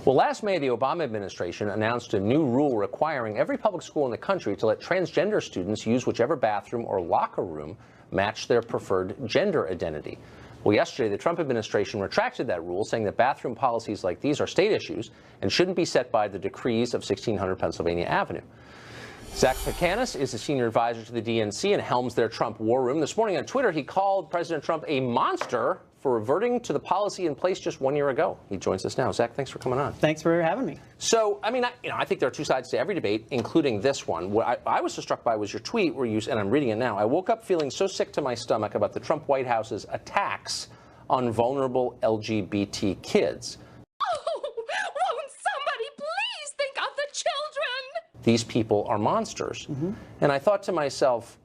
Well, last May, the Obama administration announced a new rule requiring every public school in the country to let transgender students use whichever bathroom or locker room match their preferred gender identity. Well, yesterday, the Trump administration retracted that rule, saying that bathroom policies like these are state issues and shouldn't be set by the decrees of 1600 Pennsylvania Avenue. Zach Petkanas is a senior advisor to the DNC and helms their Trump war room. This morning on Twitter, he called President Trump a monster for reverting to the policy in place just 1 year ago. He joins us now. Zach, thanks for coming on. Thanks for having me. So, I mean, I think there are two sides to every debate, including this one. What I was so struck by was your tweet where you, and I'm reading it now, I woke up feeling so sick to my stomach about the Trump White House's attacks on vulnerable LGBT kids. Oh, won't somebody please think of the children? These people are monsters. And I thought to myself,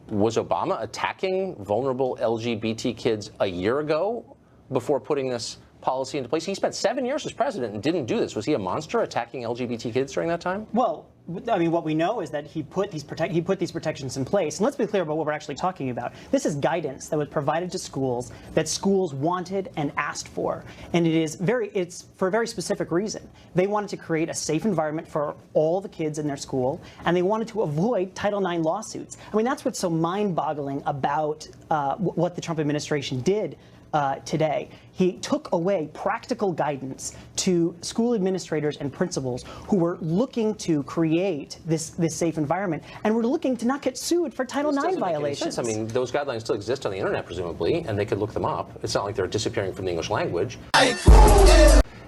was Obama attacking vulnerable LGBT kids a year ago before putting this policy into place? He spent 7 years as president and didn't do this. Was he a monster attacking LGBT kids during that time? Well, I mean, what we know is that he put these protections in place. And let's be clear about what we're actually talking about. This is guidance that was provided to schools that schools wanted and asked for. And it's for a very specific reason. They wanted to create a safe environment for all the kids in their school, and they wanted to avoid Title IX lawsuits. I mean, that's what's so mind-boggling about what the Trump administration did today. He took away practical guidance to school administrators and principals who were looking to create this safe environment and were looking to not get sued for Title IX violations. I mean, those guidelines still exist on the internet, presumably, and they could look them up. It's not like they're disappearing from the English language.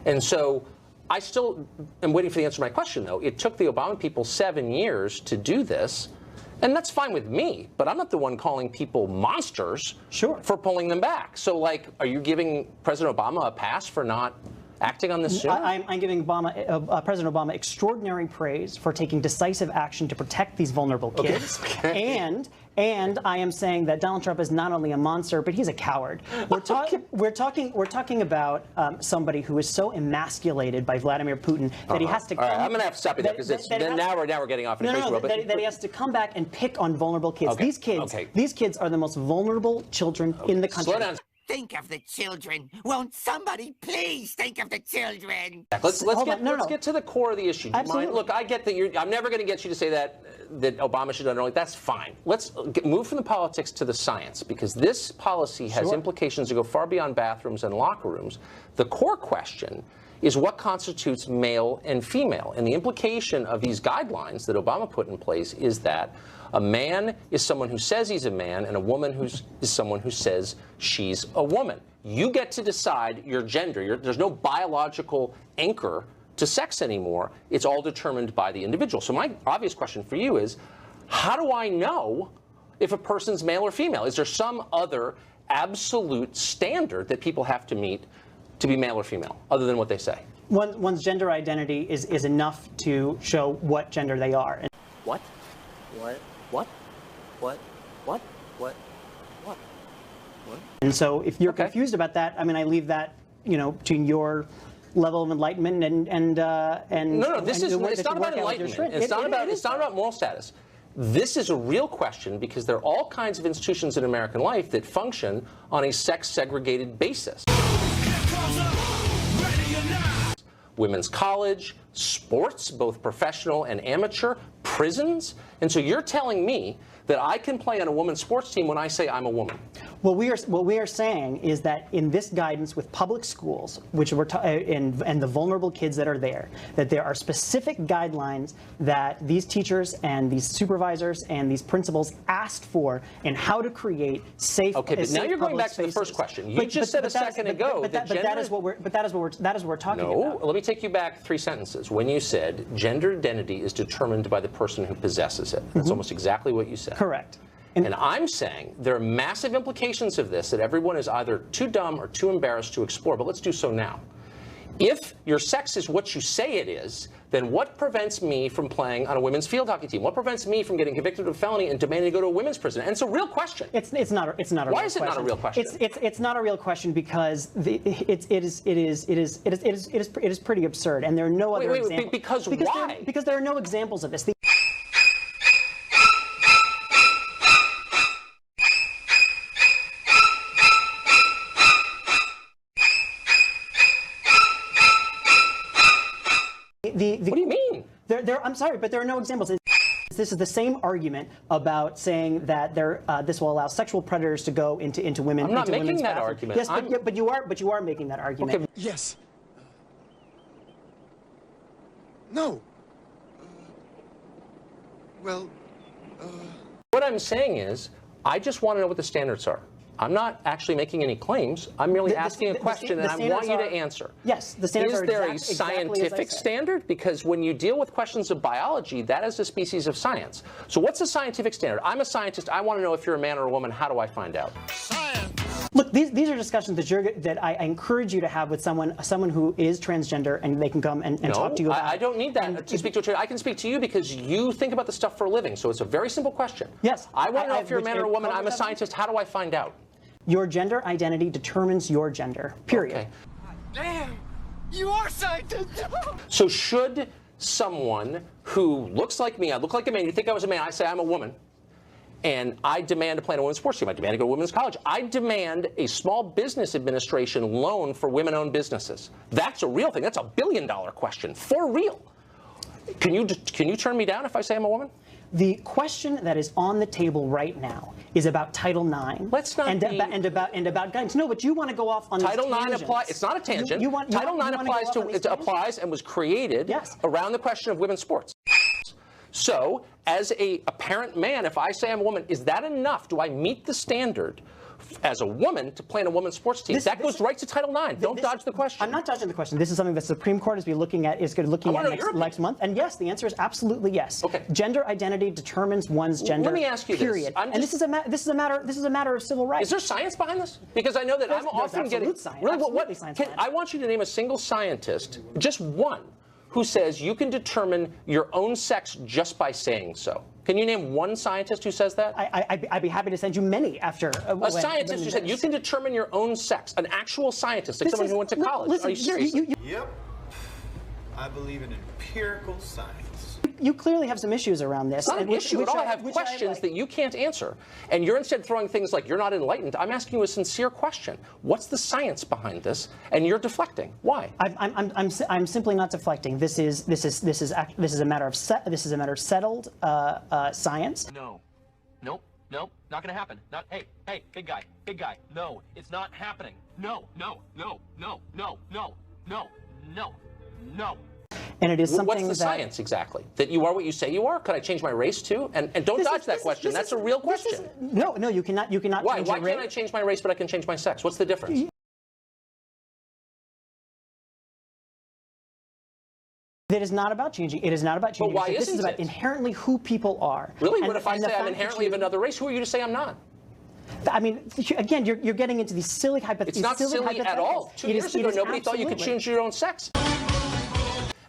And so I still am waiting for the answer to my question, though. It took the Obama people 7 years to do this. And that's fine with me, but I'm not the one calling people monsters for pulling them back. So, like, are you giving President Obama a pass for not acting on this sooner? I'm giving President Obama extraordinary praise for taking decisive action to protect these vulnerable kids. And I am saying that Donald Trump is not only a monster, but he's a coward. We're talking about somebody who is so emasculated by Vladimir Putin that he has to. All right, I'm going to have to stop you there because now we're getting off in a crazy world. That he has to come back and pick on vulnerable kids. These kids are the most vulnerable children in the country. Slow down. Think of the children. Won't somebody please think of the children? Let's get to the core of the issue. Absolutely. Look, I get that I'm never going to get you to say that Obama should have done it. That's fine. Let's move from the politics to the science, because this policy has implications that go far beyond bathrooms and locker rooms. The core question is what constitutes male and female. And the implication of these guidelines that Obama put in place is that a man is someone who says he's a man, and a woman is someone who says she's a woman. You get to decide your gender. There's no biological anchor to sex anymore. It's all determined by the individual. So my obvious question for you is, how do I know if a person's male or female? Is there some other absolute standard that people have to meet to be male or female, other than what they say? One's gender identity is enough to show what gender they are. What? And so if you're confused about that, I mean, I leave that, to your level of enlightenment and no, it's not about enlightenment. It's not about moral status. This is a real question because there are all kinds of institutions in American life that function on a sex-segregated basis. Women's college, sports, both professional and amateur, prisons. And so you're telling me that I can play on a women's sports team when I say I'm a woman? What we are saying is that in this guidance with public schools, which and the vulnerable kids that are there, that there are specific guidelines that these teachers and these supervisors and these principals asked for in how to create safe. Okay, but now you're going back to the first question. You just said a second ago that that is what we're talking about. No, let me take you back 3 sentences. When you said gender identity is determined by the person who possesses it. That's almost exactly what you said. Correct. And I'm saying there are massive implications of this that everyone is either too dumb or too embarrassed to explore, but let's do so now. If your sex is what you say it is, then what prevents me from playing on a women's field hockey team? What prevents me from getting convicted of a felony and demanding to go to a women's prison? And it's a real question. It's not a real question. Why is it not a real question? It's not a real question because it is pretty absurd, and there are no other examples. Because why? Because there are no examples of this. What do you mean? I'm sorry, but there are no examples. This is the same argument about saying that this will allow sexual predators to go into women. I'm not into making that bathrooms. argument. Yes, but you are making that argument. Okay. Yes. No. What I'm saying is, I just want to know what the standards are. I'm not actually making any claims. I'm merely asking a question, and I want you to answer. Yes, the standards are Is there a exactly scientific as I said. standard? Because when you deal with questions of biology, that is a species of science. So what's the scientific standard? I'm a scientist. I want to know if you're a man or a woman. How do I find out? Look, these are discussions that I encourage you to have with someone who is transgender, and they can come and talk to you about. I don't need that to speak to a trans. I can speak to you because you think about this stuff for a living. So it's a very simple question. Yes. I want to know if you're a man or a woman. I'm a scientist. How do I find out? Your gender identity determines your gender, period. Okay. Damn. You are scientist. So should someone who looks like me, I look like a man, you think I was a man, I say I'm a woman, and I demand to play in a women's sports team, I demand to go to women's college, I demand a small business administration loan for women-owned businesses. That's a real thing. That's $1 billion question, for real. Can you turn me down if I say I'm a woman? The question that is on the table right now is about Title IX. Let's not and be- about guidance. No, but you want to go off on Title these IX tangents. applies. It's not a tangent. You Title IX applies and was created around the question of women's sports. So, as a apparent man, if I say I'm a woman, is that enough? Do I meet the standard as a woman to play in a women's sports team? That goes right to Title IX. Don't dodge the question. I'm not dodging the question. This is something the Supreme Court is looking at next month. And yes, the answer is absolutely yes. Okay. Gender identity determines one's gender. Let me ask you period. this. This is a matter of civil rights. Is there science behind this? Because I know that I'm often getting science. Really, Absolutely science behind it. I want you to name a single scientist, just one, who says you can determine your own sex just by saying so. Can you name one scientist who says that? I'd be happy to send you many after. A scientist who said you can determine your own sex. An actual scientist, like someone who went to college. Listen, Are you serious? Yep. I believe in empirical science. You clearly have some issues around this. It's not an issue at all. I have questions that you can't answer. And you're instead throwing things like you're not enlightened. I'm asking you a sincere question. What's the science behind this? And you're deflecting. Why? I'm simply not deflecting. This is a matter of settled science. No. Nope. Nope. Not gonna happen. Not. Hey. Big guy. Big guy. No. It's not happening. No. And it is something What's the science exactly? That you are what you say you are? Could I change my race too? And don't dodge that question. That's a real question. No, you cannot. Why? Change Why your can't I race. change my race, but I can change my sex? What's the difference? It is not about changing. It is not about changing. why This is isn't about it? inherently who people are. Really? And- What if I and the say I'm fact that inherently of another race? Who are you to say I'm not? I mean, again, you're getting into these silly hypotheticals. It's not silly at all. 2 years ago, nobody thought you could change your own sex.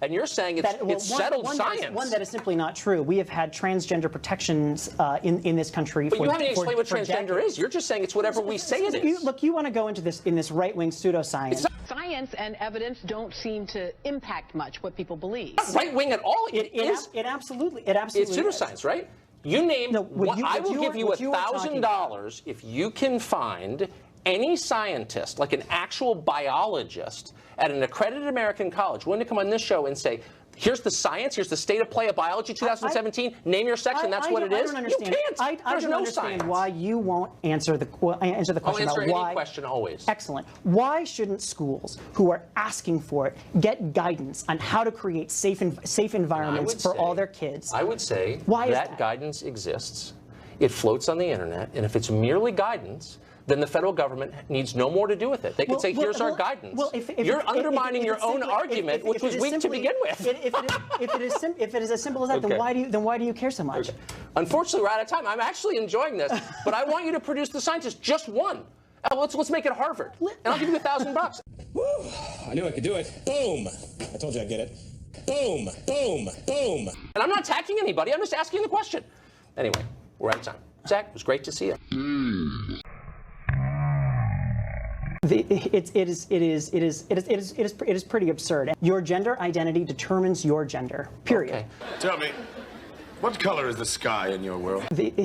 And you're saying it's settled science. One that is simply not true. We have had transgender protections in this country But for you haven't explained what for transgender decades. is. You're just saying it's whatever we say it is. Look, you want to go into this right-wing pseudoscience. Science and evidence don't seem to impact much what people believe. Not right wing at all. It absolutely It's pseudoscience, right? You name. I will give you $1,000 if you can find any scientist, like an actual biologist at an accredited American college, willing to come on this show and say, here's the science, here's the state of play of biology 2017, name your sex, and that's what it is. I don't understand. You can't. I There's don't no understand science. why you won't answer the question I'll answer about why. any question always. Excellent. Why shouldn't schools who are asking for it get guidance on how to create safe environments for all their kids? I would say Why is that guidance exists. It floats on the internet, and if it's merely guidance, then the federal government needs no more to do with it. They could say, here's our guidance. You're undermining your own argument, which was weak to begin with. If it is as simple as that, Okay. then why do you care so much? Okay. Unfortunately, we're out of time. I'm actually enjoying this, but I want you to produce the scientist, just one. Let's make it Harvard, and I'll give you $1,000. Woo! I knew I could do it. Boom! I told you I'd get it. Boom! Boom! Boom! And I'm not attacking anybody. I'm just asking the question. Anyway, we're out of time. Zach, it was great to see you. It is pretty absurd. Your gender identity determines your gender. Period. Okay. Tell me, what color is the sky in your world? It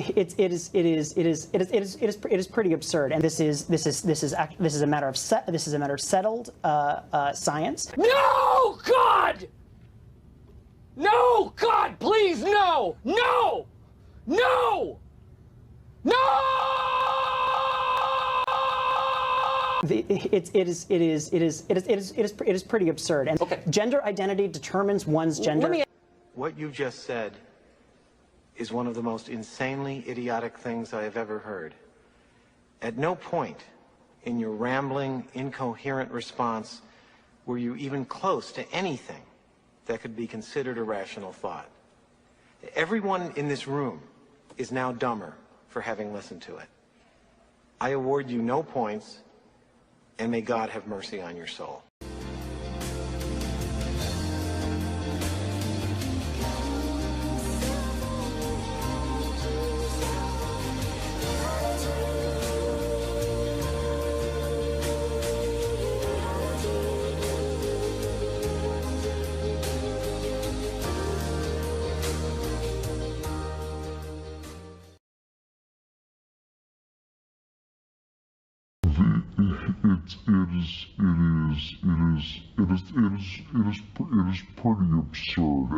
is pretty absurd, and this is a matter of settled science. No, God! No! God, please, no! No! No! No! It is pretty absurd. And Okay. Gender identity determines one's gender. What you just said is one of the most insanely idiotic things I have ever heard. At no point in your rambling, incoherent response were you even close to anything that could be considered a rational thought. Everyone in this room is now dumber for having listened to it. I award you no points, and may God have mercy on your soul. It is pretty absurd.